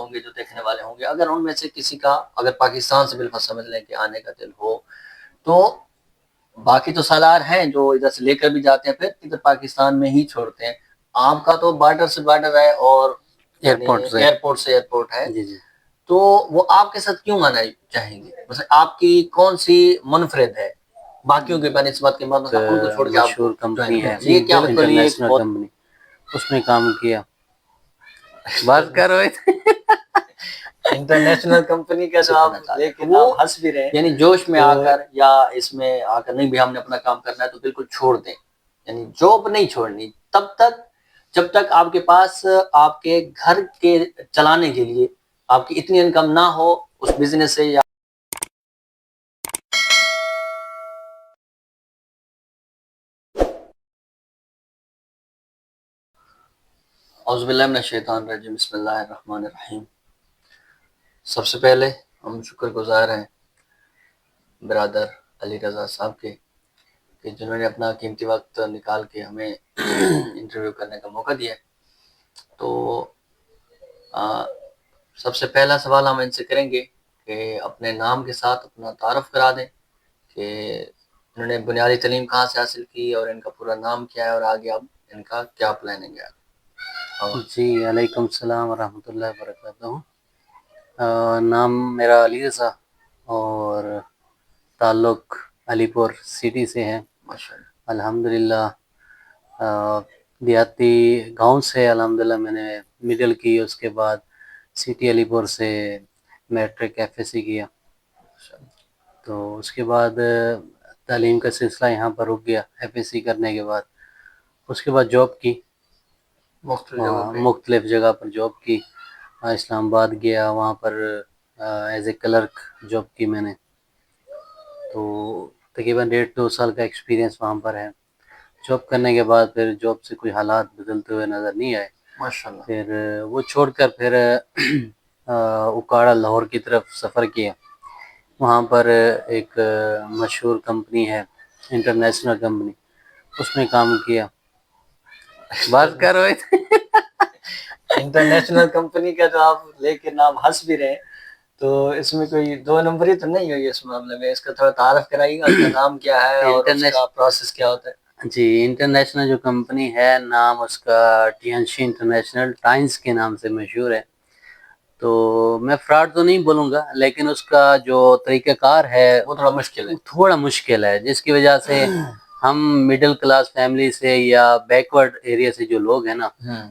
ہوں گے جو دیکھنے والے ہوں گے، اگر ان میں سے کسی کا اگر پاکستان سے بالکل سمجھ لیں کہ آنے کا دل ہو، تو باقی تو سالار ہیں جو ادھر سے لے کر بھی جاتے ہیں پھر ادھر پاکستان میں ہی چھوڑتے ہیں. آپ کا تو بارڈر سے بارڈر ہے اور ایئرپورٹ سے ایئرپورٹ ہے، تو وہ آپ کے ساتھ کیوں آنا چاہیں گے؟ مثلا آپ کی کون سی منفرد ہے باقیوں کے بنسبت کے بعد ان کو چھوڑ کے آپ مشہور کمپنی ہے یہ کیا انٹرنیشنل کمپنی، اس میں کام کیا. بات کر رہے تھے انٹرنیشنل کمپنی کا جو آپ لیکن آپ ہنس بھی رہے ہیں، یعنی جوش میں آ کر یا اس میں آ کر نہیں بھی ہم نے اپنا کام کرنا ہے تو بالکل چھوڑ دیں. یعنی جاب نہیں چھوڑنی تب تک جب تک آپ کے پاس آپ کے گھر کے چلانے کے لیے آپ کی اتنی انکم نہ ہو اس بزنس سے. یا اعوذ باللہ من الشیطان الرجیم، بسم اللہ الرحمن الرحیم. سب سے پہلے ہم شکر گزار ہیں برادر علی رضا صاحب کے کہ جنہوں نے اپنا قیمتی وقت نکال کے ہمیں انٹرویو کرنے کا موقع دیا. تو سب سے پہلا سوال ہم ان سے کریں گے کہ اپنے نام کے ساتھ اپنا تعارف کرا دیں کہ انہوں نے بنیادی تعلیم کہاں سے حاصل کی اور ان کا پورا نام کیا ہے اور آگے اب ان کا کیا پلاننگ ہے. جی علیکم السلام ورحمۃ اللہ وبرکاتہ. نام میرا علی رضا اور تعلق علی پور سٹی سے ہے. الحمدللہ دیہاتی گاؤں سے الحمدللہ میں نے مڈل کی، اس کے بعد سٹی علی پور سے میٹرک ایف ایس سی کیا. تو اس کے بعد تعلیم کا سلسلہ یہاں پر رک گیا ایف ایس سی کرنے کے بعد. اس کے بعد جاب کی مختلف جگہ پر جاب کی. اسلام آباد گیا، وہاں پر ایز اے کلرک جاب کی میں نے. تو تقریباً 1.5-2 سال کا ایکسپیرینس وہاں پر ہے. جاب کرنے کے بعد پھر جاب سے کوئی حالات بدلتے ہوئے نظر نہیں آئے. ماشاءاللہ. پھر وہ چھوڑ کر پھر اکاڑا لاہور کی طرف سفر کیا. وہاں پر ایک مشہور کمپنی ہے انٹرنیشنل کمپنی، اس میں کام کیا. بات کر رہے تھے انٹرنیشنل کمپنی کا جو آپ لے کے نام ہنس بھی رہے ہیں، تو اس میں کوئی 2 نمبری تو نہیں ہوئی اس معاملے میں؟ اس کا تھوڑا تعارف کرائیے گا، اس کا نام کیا ہے اور اس کا پروسیس کیا ہوتا ہے؟ جی انٹرنیشنل جو کمپنی ہے نام اس کا T N C international times کے نام سے مشہور ہے. تو میں فراڈ تو نہیں بولوں گا، لیکن اس کا جو طریقہ کار ہے وہ تھوڑا مشکل ہے جس کی وجہ سے ہم مڈل کلاس فیملی سے یا بیکورڈ ایریا سے جو لوگ ہیں نا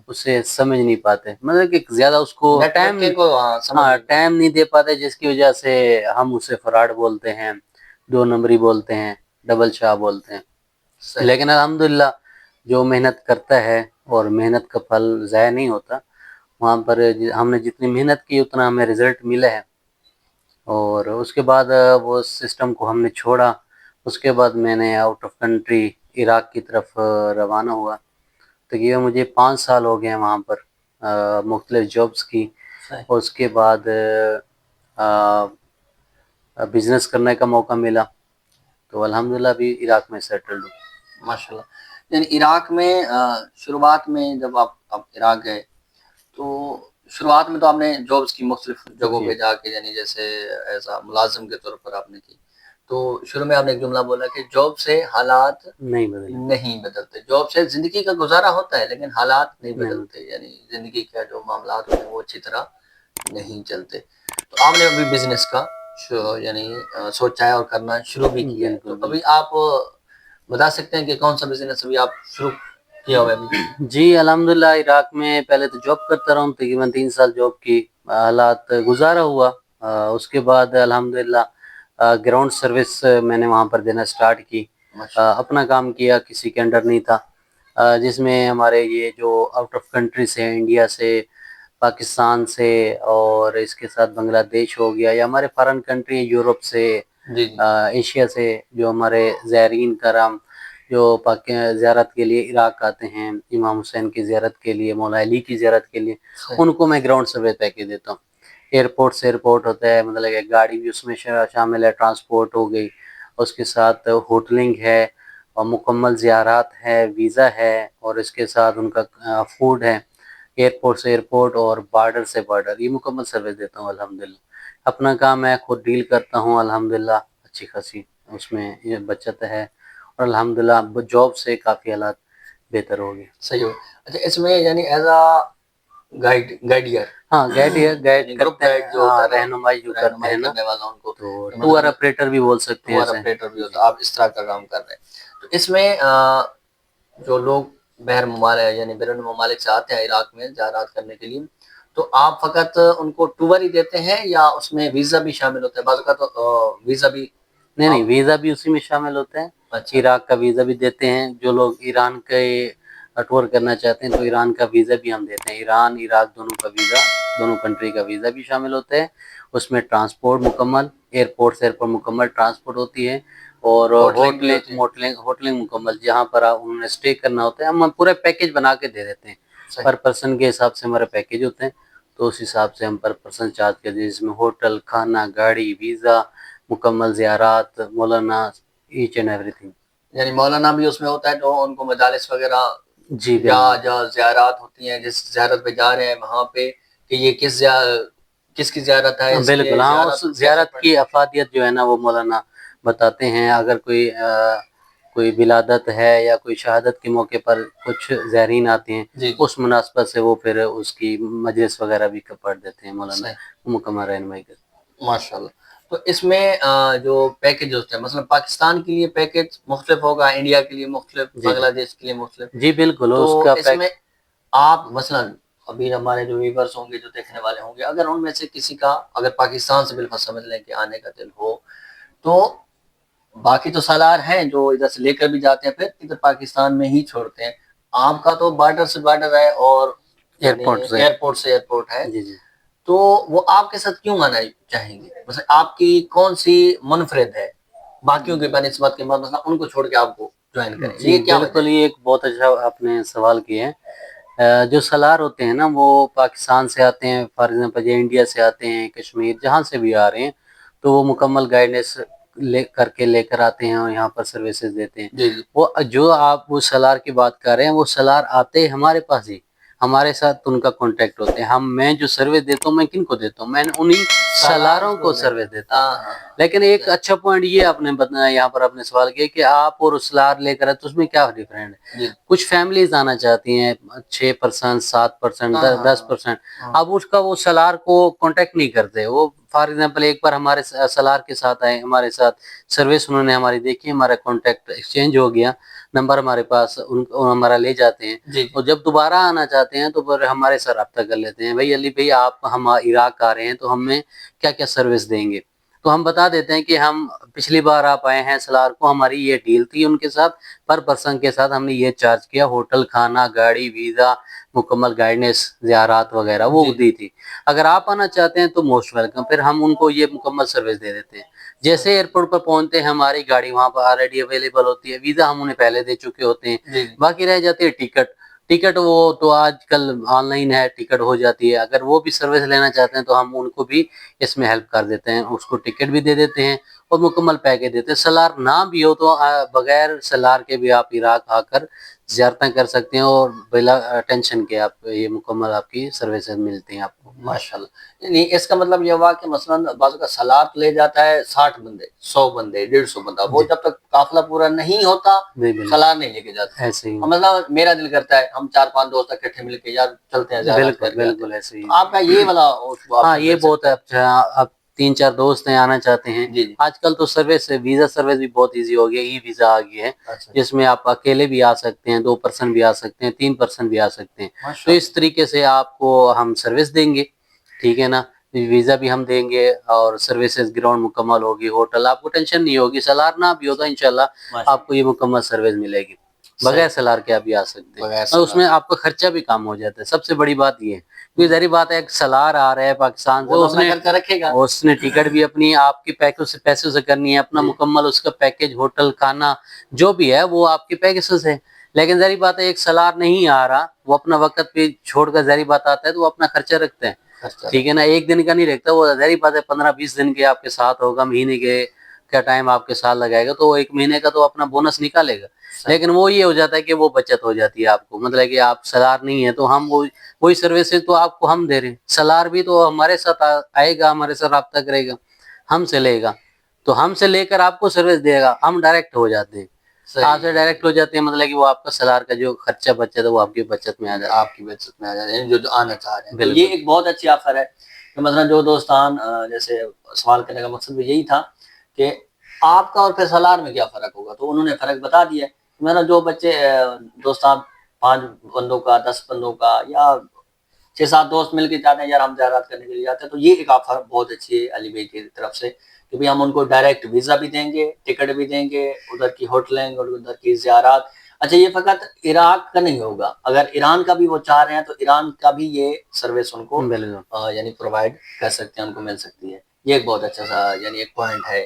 اسے سمجھ نہیں پاتے. مطلب کہ زیادہ اس کو ٹائم نہیں دے پاتے، جس کی وجہ سے ہم اسے فراڈ بولتے ہیں، 2 نمبری بولتے ہیں، ڈبل شاہ بولتے ہیں. لیکن الحمدللہ جو محنت کرتا ہے اور محنت کا پھل ضائع نہیں ہوتا. وہاں پر ہم نے جتنی محنت کی اتنا ہمیں رزلٹ ملا ہے. اور اس کے بعد وہ سسٹم کو ہم نے چھوڑا. اس کے بعد میں نے آؤٹ آف کنٹری عراق کی طرف روانہ ہوا. تقریباً مجھے 5 سال ہو گئے ہیں وہاں پر مختلف جابس کی. اور اس کے بعد بزنس کرنے کا موقع ملا، تو الحمدللہ بھی عراق میں سیٹلڈ ہوں. ماشاءاللہ. یعنی عراق میں شروعات میں جب آپ عراق گئے تو شروعات میں تو آپ نے جابس کی مختلف جگہوں پہ جا کے، یعنی جیسے ایسا ملازم کے طور پر آپ نے کی. تو شروع میں آپ نے ایک جملہ بولا کہ جاب سے حالات نہیں بدلتے. جاب سے زندگی کا گزارا ہوتا ہے لیکن حالات نہیں بدلتے، یعنی زندگی کا جو معاملات ہوتے ہیں وہ اچھی طرح نہیں چلتے. تو آپ نے ابھی بزنس کا یعنی سوچا ہے اور کرنا شروع بھی کیا ہے. تو ابھی آپ بتا سکتے ہیں کہ کون سا بزنس ابھی آپ شروع کیا ہوا ہے؟ جی الحمدللہ عراق میں پہلے تو جاب کرتا رہا ہوں، تقریباً 3 سال جاب کی، حالات گزارا ہوا. اس کے بعد الحمدللہ گراؤنڈ سروس میں نے وہاں پر دینا سٹارٹ کی. اپنا کام کیا، کسی کے انڈر نہیں تھا، جس میں ہمارے یہ جو آؤٹ آف کنٹری سے، انڈیا سے، پاکستان سے اور اس کے ساتھ بنگلہ دیش ہو گیا، یا ہمارے فارن کنٹری یورپ سے، ایشیا سے جو ہمارے زائرین کرام جو زیارت کے لیے عراق آتے ہیں، امام حسین کی زیارت کے لیے، مولا علی کی زیارت کے لیے، ان کو میں گراؤنڈ سروس پیکیج دیتا ہوں. ایئرپورٹ سے ایئرپورٹ ہوتا ہے، مطلب کہ گاڑی بھی اس میں شامل ہے، ٹرانسپورٹ ہو گئی، اس کے ساتھ ہوٹلنگ ہے اور مکمل زیارات ہے، ویزا ہے، اور اس کے ساتھ ان کا فوڈ ہے. एयरपोर्ट से एयरपोर्ट और बॉर्डर से बॉर्डर, ये मुकम्मल सर्विस देता हूँ अल्हम्दुलिल्लाह। अपना काम मैं खुद डील करता हूँ अल्हम्दुलिल्लाह, अच्छी खासी उसमें ये बचत है, और अल्हम्दुलिल्लाह जॉब से काफ़ी हालात बेहतर हो गए। सही हो। अच्छा, इसमें यानी एज अ गाइडियर, हाँ, गाइड ग्रुप करते हैं, गाइड जो होता हाँ, है ना, रहनुमाई जो करते रहनुमाई हैं ना, करने वाला उनको, तो कि टूर मतलब ऑपरेटर भी बोल सकते हैं टूर ऐसे। ऑपरेटर भी होता है, आप इस तरह का काम कर रहे हैं। तो इसमें जो लोग बहर ममालिक यानी बैरून ममालिक से आते हैं इराक में ज़ियारत करने के लिए, तो आप फ़कत उनको टूर ही देते हैं या उसमें वीज़ा भी शामिल होता है? बाज़ का तो वीज़ा भी नहीं, आप वीज़ा भी उसी में शामिल होता है। अच्छा, इराक का वीज़ा भी देते हैं, जो लोग ईरान के टूर करना चाहते हैं तो ईरान का वीज़ा भी हम देते हैं। ईरान, इराक दोनों का वीज़ा, दोनों कंट्री का वीज़ा भी शामिल होता है। उसमें ट्रांसपोर्ट मुकम्मल, एयरपोर्ट से एयरपोर्ट मुकम्मल ट्रांसपोर्ट होती है, और होटलिंग भी होती है। होटलिंग मुकम्मल, जहाँ पर उन्होंने स्टे करना होता है हम पूरा पैकेज बना के दे देते हैं। सही, पर पर्सन के हिसाब से हमारे पैकेज होते हैं, तो उस हिसाब से हम पर पर्सन चार्ज करते हैं, जिसमें होटल, खाना, गाड़ी, वीज़ा, मुकम्मल ज़ियारत, मौलाना, ईच एंड एवरीथिंग। यानी मौलाना भी उसमें होता है, जो उनको मजालिस वगैरह जी या बिल्कुल, जो ज़ियारत होती हैं, जिस ज़ियारत पे जा रहे हैं वहाँ पे, कि ये किसकी ज़ियारत है, बिल्कुल, इसके हाँ, ज़ियारत उस को कैसे ज़ियारत की पढ़ना है। अफ़ादियत जो है ना वो मौलाना बताते हैं। अगर कोई विलादत है या कोई शहादत के मौके पर कुछ ज़ायरीन आते हैं, जी, जी, उस मुनासबत से वो फिर उसकी मजलिस वगैरह भी पढ़ देते हैं मौलाना, सही, मुकम्मल रहनुमाई करते माशाल्लाह। तो इसमें जो पैकेज होते हैं, मतलब पाकिस्तान के लिए पैकेज मुख्तलिफ होगा, इंडिया के लिए मुख्तलिफ, हैं। जी, जी। बांग्लादेश के लिए मुख्तलिफ। जी बिल्कुल, तो उसका इसमें आप मसलन अभी हमारे जो व्यूअर्स होंगे, जो देखने वाले होंगे, अगर उनमें से किसी का अगर पाकिस्तान से बिल्कुल समझ लें कि आने का दिल हो, तो बाकी तो सालार हैं जो इधर से लेकर भी जाते हैं, फिर इधर पाकिस्तान में ही छोड़ते हैं। आपका तो बॉर्डर से बॉर्डर है और यानी एयरपोर्ट से, एयरपोर्ट से एयरपोर्ट है, जी, जी। तो वो आपके साथ क्यों आना चाहेंगे? मतलब आपकी कौन सी मुनफरिद है बाकियों के बनिस्बत के बाद, मतलब उनको छोड़ के आपको ज्वाइन करें, जी, ये क्या वजह बिल्कुल, है? ये एक बहुत अच्छा आपने सवाल किया है। जो सलार होते हैं ना वो पाकिस्तान से आते हैं, फॉर एग्जांपल ये इंडिया से आते हैं, कश्मीर जहाँ से भी आ रहे हैं, तो वो मुकम्मल गाइडेंस लेकर आते हैं और यहाँ पर सर्विसेज देते हैं। जी, जी, वो जो आप वो सलार की बात कर रहे हैं, वो सलार आते हैं हमारे पास ही, हमारे साथ उनका कांटेक्ट होते हैं। मैं जो सर्विस देता हूँ मैं किनको देता हूँ, मैं उन्हीं सलारों को सर्विस देता हूँ। हाँ, हाँ, लेकिन एक अच्छा पॉइंट ये आपने बताया, यहाँ पर आपने सवाल किया कि आप और सलार लेकर आए तो उसमें क्या डिफरेंट है। जी, कुछ फैमिलीज आना चाहती हैं 6%, 7%, हाँ, हाँ, 10%, हाँ, अब उसका वो सलार को कांटेक्ट नहीं करते। वो फॉर एग्जांपल एक बार हमारे सलार के साथ आए, हमारे साथ सर्विस उन्होंने हमारी देखी, हमारा कांटेक्ट एक्सचेंज हो गया, नंबर हमारे पास हमारा ले जाते हैं, जी, जी, और जब दोबारा आना चाहते हैं तो फिर हमारे साथ रब्ता कर लेते हैं, भाई अली भाई आप हम इराक आ रहे हैं तो हमें क्या क्या सर्विस देंगे। तो हम बता देते हैं कि हम पिछली बार आप आए हैं सलार को, हमारी ये डील थी उनके साथ, पर पर्सन के साथ हमने ये चार्ज किया, होटल, खाना, गाड़ी, वीज़ा, मुकम्मल गाइडेंस, ज़ियारत वगैरह वो जी, दी थी। अगर आप आना चाहते हैं तो मोस्ट वेलकम, फिर हम उनको ये मुकम्मल सर्विस दे देते हैं। सही, जैसे एयरपोर्ट पर पहुँचते हैं हमारी गाड़ी वहाँ पर ऑलरेडी अवेलेबल होती है, वीज़ा हम उन्हें पहले दे चुके होते हैं, जी, जी, बाकी रह जाती है टिकट। टिकट वो तो आजकल ऑनलाइन है, टिकट हो जाती है, अगर वो भी सर्विस लेना चाहते हैं तो हम उनको भी इसमें हेल्प कर देते हैं, उसको टिकट भी दे देते हैं और मुकम्मल पैकेज देते हैं। सलार ना भी हो तो बगैर सलार के भी आप इराक आकर ज़ियारतें कर सकते हैं, और बिला टेंशन के आप ये मुकम्मल आपकी सर्विसेज मिलती हैं आपको। माशाल्लाह। यानी इसका मतलब ये हुआ कि मसलन बाज़ का सलार ले जाता है 60 बंदे, 100 बंदे, 150 बंदा, वो जी, जब तक काफिला पूरा नहीं होता, जी बिल्कुल, सलार नहीं लेके जाते। ऐसे ही। और मतलब मेरा दिल करता है हम 4-5 दोस्त इकट्ठे मिलके यार चलते हैं, ज़ियारत बिल्कुल, करके आते हैं। बिल्कुल ऐसे ही। तो आपका ये वाला हाँ, ऑप्शन ये रख बहुत सकते हैं। अच्छा, अब 3-4 दोस्त हैं आना चाहते हैं। जी, जी। आजकल तो सर्विस वीज़ा सर्विस भी बहुत ईज़ी हो गई है, ई-वीज़ा आ गई है, अच्छा, जिसमें आप अकेले भी आ सकते हैं, 2 पर्सन भी आ सकते हैं, 3 पर्सन भी आ सकते हैं। तो माशाल्लाह। इस तरीके से आपको हम सर्विस देंगे, ठीक है ना? वीज़ा भी हम देंगे और सर्विसेज़ ग्राउंड मुकम्मल होगी, होटल आपको टेंशन नहीं होगी, सलार ना भी हो तो इंशाल्लाह माशाल्लाह। आपको ये मुकम्मल सर्विस मिलेगी। सही, बगैर सलार के आप भी आ सकते हैं, बगैर और सलार। उसमें आपका खर्चा भी कम हो जाता है, सबसे बड़ी बात ये है। क्योंकि ज़ाहिर बात है, एक सलार आ रहा है पाकिस्तान से, वो तो अपना खर्चा रखेगा। उसने टिकट भी अपनी आपके पैसों से करनी है, अपना जी, मुकम्मल उसका पैकेज, होटल, खाना जो भी है वो आपके पैसों से है। लेकिन ज़ाहिर बात है एक सलार नहीं आ रहा, वो अपना वक़्त पे छोड़कर ज़ाहिर बात आता है तो वो अपना खर्चा रखता है। खर्चा ठीक है रखेगा। ना? 1 दिन का नहीं रखता वो, ज़ाहिर बात है 15-20 दिन के आपके साथ होगा, महीने के का टाइम आपके साल लगाएगा तो वो 1 महीने का तो अपना बोनस निकालेगा, लेकिन वो ये हो जाता है कि वो बचत हो जाती है आपको, मतलब कि आप सलार नहीं है तो हम वही सर्विसेज तो आपको हम दे रहे हैं, सलार भी तो हमारे साथ आएगा, हमारे साथ राब्ता करेगा, हमसे लेगा, तो हमसे लेकर आपको सर्विस देगा, हम डायरेक्ट हो जाते हैं, आपसे डायरेक्ट हो जाते हैं, मतलब कि वो आपका सलार का जो खर्चा बचत है वो आपकी बचत में आ जाता है, आपकी बचत में आ जाए जो आना चाह रहे हैं। तो ये बिल्कुल एक बहुत अच्छी ऑफर है कि मतलब जो दोस्तान जैसे सवाल करने का मकसद भी यही था कि आपका और फिर सलार में क्या फ़र्क होगा, तो उन्होंने फ़र्क बता दिया। मतलब जो बच्चे दोस्तान 5 बंदों का 10 बंदों का या 6-7 दोस्त मिल के जाते हैं यार हम ज़ियारत करने के लिए जाते हैं, तो ये एक ऑफर बहुत अच्छी है अली भाई की तरफ से कि भाई हम उनको डायरेक्ट वीज़ा भी देंगे, टिकट भी देंगे, उधर की होटलें और उधर की ज़ियारत। अच्छा ये फ़कत इराक का नहीं होगा, अगर ईरान का भी वो चाह रहे हैं तो ईरान का भी ये सर्विस उनको बिल्कुल यानी प्रोवाइड कर सकते हैं, उनको मिल सकती है। ये एक बहुत अच्छा सा यानी एक पॉइंट है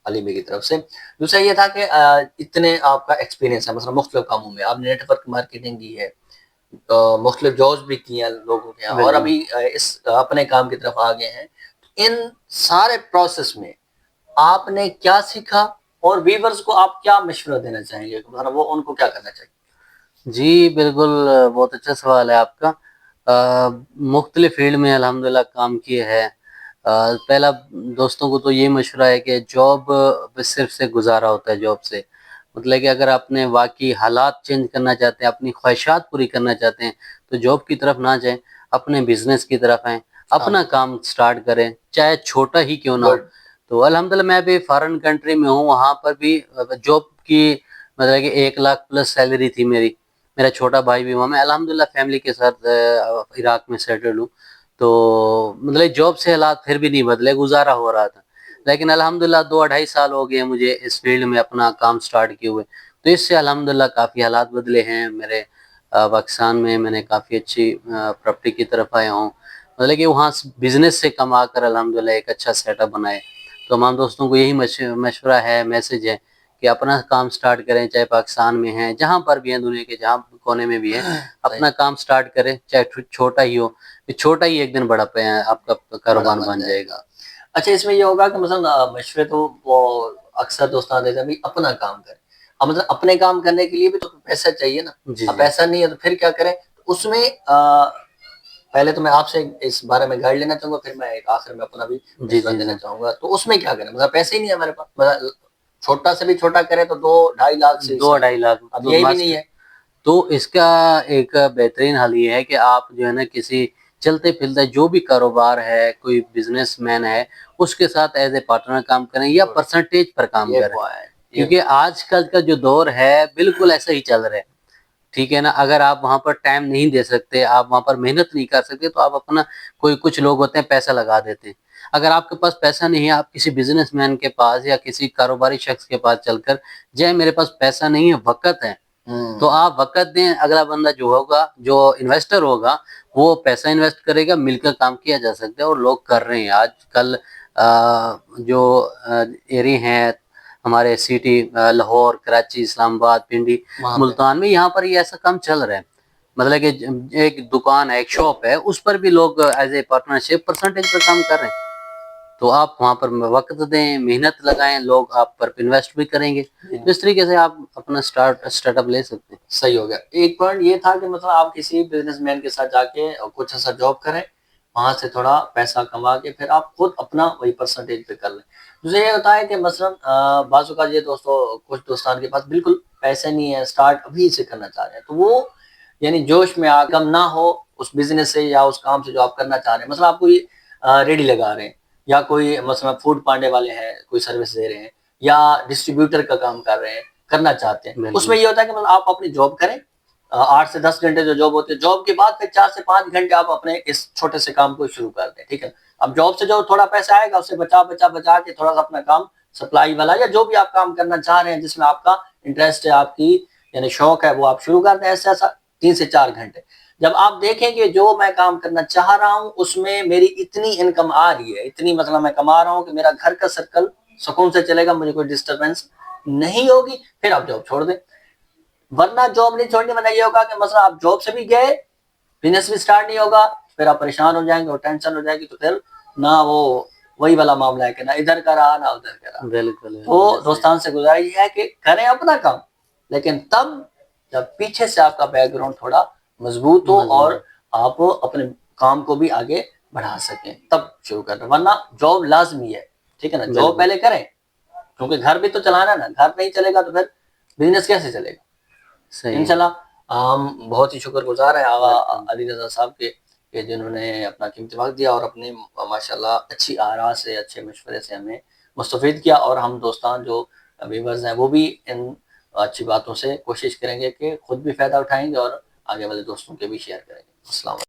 अली भाई की तरफ से। दूसरा ये था कि इतने आपका एक्सपीरियंस है मतलब मुख्तलिफ कामों में, आपने नेटवर्क मार्केटिंग की है, मुख्तलिफ जॉब्स भी की हैं लोगों के यहाँ और बिल्कुल अभी इस अपने काम की तरफ आ गए हैं। इन सारे प्रोसेस में आपने क्या सीखा और व्यूअर्स को आप क्या मशवरा देना चाहेंगे, मतलब वो उनको क्या करना चाहिए? जी, बिल्कुल बहुत अच्छा सवाल है आपका। मुख्तलिफ फ़ील्ड में अल्हम्दुलिल्लाह काम किए हैं। पहला दोस्तों को तो ये मशवरा है कि जॉब बस सिर्फ़ से गुज़ारा होता है जॉब से। मतलब कि अगर आपने वाक़ई हालात चेंज करना चाहते हैं, अपनी ख़्वाहिशात पूरी करना चाहते हैं, तो जॉब की तरफ ना जाएँ, अपने बिज़नेस की तरफ आएँ, अपना काम स्टार्ट करें, चाहे छोटा ही क्यों ना हो। गुड। तो अल्हम्दुलिल्लाह मैं अभी फ़ॉरेन कंट्री में हूँ, वहाँ पर भी जॉब की मतलब कि 1 लाख प्लस सैलरी थी मेरी। मेरा छोटा भाई भी वहाँ, मैं अल्हम्दुलिल्लाह फैमिली के साथ इराक में सेटल्ड हूँ। तो मतलब जॉब से हालात फिर भी नहीं बदले, गुज़ारा हो रहा था। लेकिन अल्हम्दुलिल्लाह 2 ढाई साल हो गए हैं मुझे इस फ़ील्ड में अपना काम स्टार्ट किए हुए। तो इससे अल्हम्दुलिल्लाह काफ़ी हालात बदले हैं मेरे। पाकिस्तान में मैंने काफ़ी अच्छी प्रॉपर्टी की तरफ आया हूँ। मतलब कि वहाँ से बिज़नेस से कमा कर अल्हम्दुलिल्लाह एक अच्छा सेटअप बनाए। तो तमाम दोस्तों को यही मशवरा है, मैसेज है कि अपना काम स्टार्ट करें, चाहे पाकिस्तान में हैं, जहाँ पर भी हैं दुनिया के जहाँ कोने में भी हैं, अपना काम स्टार्ट करें, चाहे छोटा ही हो, छोटा ही एक दिन बड़ा आपका बड़ा कारोबार बन बन जाएगा। जाएगा। अच्छा इसमें ये होगा कि मतलब मशवरे तो वो अक्सर दोस्तान देते हैं भाई अपना काम करें। अब मतलब अपने काम करने के लिए भी तो पैसा चाहिए ना, जी, अब जी। पैसा नहीं है तो फिर क्या करें? उसमें पहले तो मैं आपसे इस बारे में गाइड लेना चाहूँगा, फिर मैं एक आखिर में अपना भी जी, मशवरा जी, देना जी। चाहूँगा। तो उसमें क्या करें? मतलब पैसे ही नहीं है हमारे पास, मतलब छोटा से भी छोटा करें तो 2 ढाई लाख से 2 स्टार्ट ढाई है। लाख अब तो ये भी नहीं मस्ट है। तो इसका एक बेहतरीन हल ये है कि आप जो है ना किसी चलते-फिरते जो भी कारोबार है, कोई बिज़नेसमैन है, उसके साथ एज़ ए पार्टनर काम करें या गुड। परसेंटेज पर काम ये करें। पॉइंट ये क्योंकि आजकल का जो दौर है, बिल्कुल ऐसा ही चल रहा है। ठीक है ना? अगर आप वहाँ पर टाइम नहीं दे सकते, आप वहाँ पर मेहनत नहीं कर सकते, तो आप अपना कोई कुछ लोग होते हैं पैसा लगा देते हैं। अगर आपके पास पैसा नहीं है, आप किसी बिज़नेसमैन के पास या किसी कारोबारी शख्स के पास चलकर, "जय मेरे पास पैसा नहीं है, वक़्त है।" तो आप वक़्त दें, अगला बंदा जो होगा, जो इन्वेस्टर होगा, वो पैसा इन्वेस्ट करेगा, मिलकर काम किया जा सकता है और लोग कर रहे हैं। आजकल जो एरिये हैं हमारे सिटी लाहौर, कराची, इस्लामाबाद, पिंडी, वहाँ पे मुल्तान में यहाँ पर ये ऐसा काम चल रहा है। मतलब कि एक दुकान है, एक शॉप है, उस पर भी लोग एज़ ए पार्टनरशिप परसेंटेज पर काम कर रहे हैं। तो आप वहाँ पर वक़्त दें, मेहनत लगाएँ, लोग आप पर इन्वेस्ट भी करेंगे। तो इस तरीके से आप अपना स्टार्टअप ले सकते हैं। सही हो गया। एक पॉइंट ये था कि मतलब आप किसी बिज़नेसमैन के साथ जाके कुछ ऐसा जॉब करें, वहाँ से थोड़ा पैसा कमा के फिर आप खुद अपना वही परसेंटेज पे कर लें। दूसरा ये होता है कि मसलन बाज़ औक़ात ये दोस्तों कुछ दोस्तान के पास बिल्कुल पैसे नहीं है, स्टार्ट अभी से करना चाह रहे हैं, तो वो यानी जोश में कम ना हो उस बिज़नेस से या उस काम से जो आप करना चाह रहे हैं। मतलब आप कोई रेहड़ी लगा रहे हैं या कोई मसलन फूड पांडे वाले हैं, कोई सर्विस दे रहे हैं या डिस्ट्रीब्यूटर का काम कर रहे हैं, करना चाहते हैं। बिल्कुल। उसमें ये होता है कि मतलब आप अपनी जॉब करें, 8 से 10 घंटे जो जॉब होती है, जॉब के बाद फिर 4 से 5 घंटे आप अपने इस छोटे से काम को शुरू कर दें, ठीक है? अब जॉब से जो थोड़ा पैसा आएगा उससे बचा के थोड़ा-सा अपना काम सप्लाई वाला या जो भी आप काम करना चाह रहे हैं जिसमें आपका इंटरेस्ट है, आपकी यानी शौक है, वो आप शुरू कर दें ऐसा-ऐसा 3 से 4 घंटे। जब आप देखें कि जो मैं काम करना चाह रहा हूँ उसमें मेरी इतनी इनकम आ रही है, इतनी मतलब मैं कमा रहा हूँ कि मेरा घर का सर्कल सुकून से चलेगा, मुझे कोई डिस्टर्बेंस नहीं होगी, फिर आप जॉब छोड़ दें। वरना जॉब नहीं छोड़नी, वरना ये होगा कि मतलब आप जॉब से भी गए, बिजनेस भी स्टार्ट नहीं होगा, फिर आप परेशान हो जाएंगे और टेंशन हो जाएगी, तो फिर ना वो وہی والا معاملہ ہے کہ نہ ادھر کا رہا نہ ادھر کا رہا. بالکل تو دوستان سے گزارش یہ ہے کہ کریں اپنا کام، لیکن تب جب پیچھے سے آپ کا بیک گراؤنڈ تھوڑا مضبوط ہو اور آپ اپنے کام کو بھی آگے بڑھا سکیں، تب شروع کریں. ورنہ جاب لازمی ہے، ٹھیک ہے نا. جاب پہلے کریں کیونکہ گھر بھی تو چلانا ہے نا. گھر نہیں چلے گا تو پھر بزنس کیسے چلے گا. انشاءاللہ ہم بہت ہی شکر گزار ہیں آغا علی رضا صاحب کے کہ جنہوں نے اپنا قیمتی وقت دیا اور اپنے ماشاءاللہ اچھی آراء سے اچھے مشورے سے ہمیں مستفید کیا. اور ہم دوستان جو ویورز ہیں وہ بھی ان اچھی باتوں سے کوشش کریں گے کہ خود بھی فائدہ اٹھائیں گے اور آگے والے دوستوں کے بھی شیئر کریں گے. السلام علیکم.